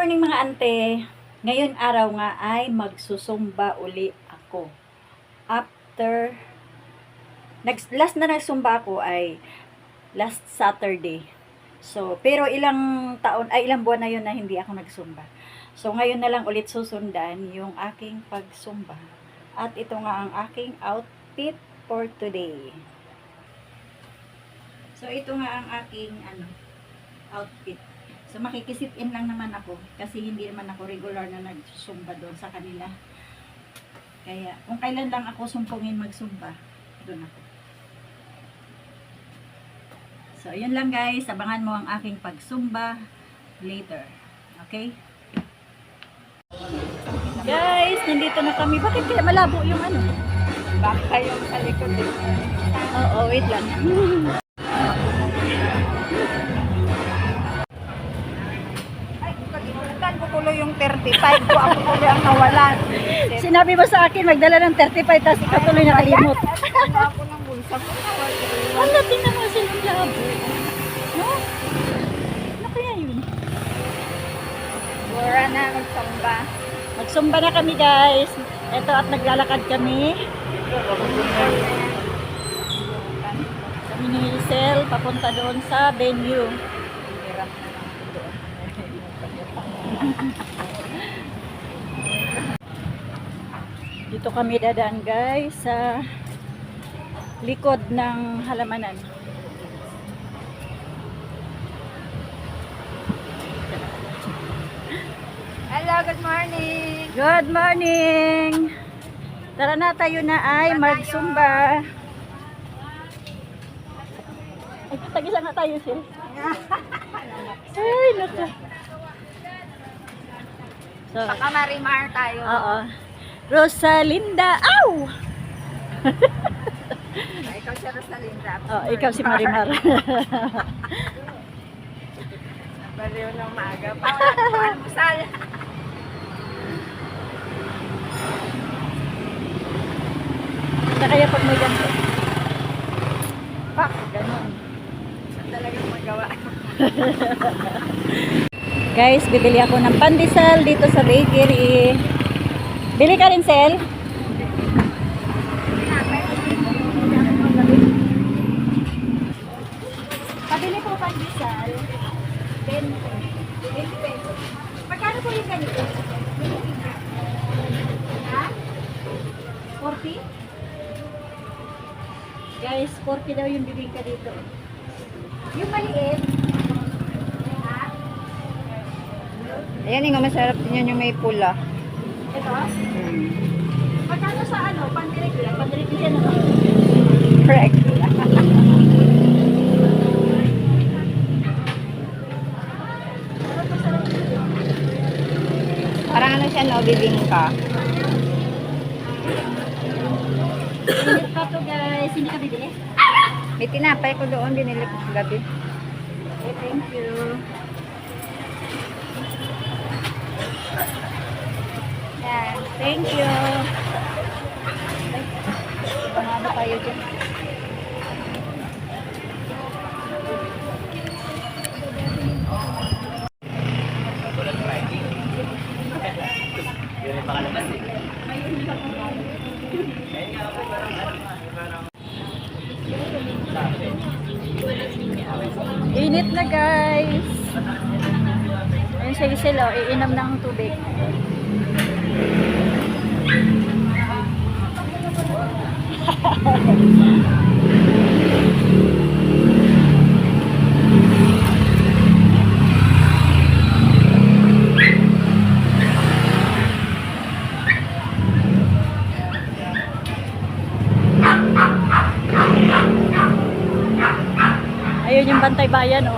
morning mga ante. Ngayon araw nga ay magsusumba uli ako. After last na nagsumba ako ay last Saturday. So, pero ilang buwan na yun na hindi ako nagsumba. So, ngayon na lang ulit susundan yung aking pagsumba. At ito nga ang aking outfit for today. So, ito nga ang aking outfit. So, makikisit in lang naman ako kasi hindi naman ako regular na nagsumba doon sa kanila. Kaya, kung kailan lang ako sumpungin magsumba, doon ako. So, yun lang guys. Abangan mo ang aking pagsumba later. Okay? Guys, nandito na kami. Bakit kaya malabo yung Baka yung sa likod eh. Oo, wait lang. Ay, kalimutan ko tuloy yung 35 ko. Ako tuloy ang nawalan. Sinabi mo sa akin, magdala ng 35, tapos ikaw tuloy nakalimot. Ano ako ng bulsa ko? Ano, tingnan mo silang labo. No? Ano kaya yun? Wala na magsamba. Magsumba na kami guys. Ito at naglalakad kami. Kami ni Hazel, papunta doon sa venue. Hirap na lang ako doon. Dito kami dadaan guys sa likod ng halamanan. Hello, good morning. Good morning! Tara na, tayo na ay magsumba. Ay, tagisa nga tayo siya. Ay, naku. So, Baka marimar tayo. oo. Rosalinda, aw! Ay, ikaw si Rosalinda. Oh, ikaw si Marimar. Baliw ng maaga pa. Almusal. Sa kaya pag may ganito. Pak, ganun. Talagang magawa. Guys, bibili ako ng pandesal dito sa bakery. Bili ka rin, Sel? Pabili po pandesal. 20 pesos. Magkano po yung ganito? Ha? 40? Guys, 40 daw yung bibingka dito. Yung maliit. Ha? Ayan yung masarap din yung may pula. Ito? Magkano sa pandirig lang? Pandirig yan Correct. Parang ano siya, no? Bibingka. Init pa to guys. Hindi ka bibili? May tinapay ko doon, binili ko sa gabi. Okay, thank you. Yan. Thank you. Ano kayo dyan? Init na guys. Ayun siya sila, iinom ng tubig. Ayun yung bantay bayan, oh.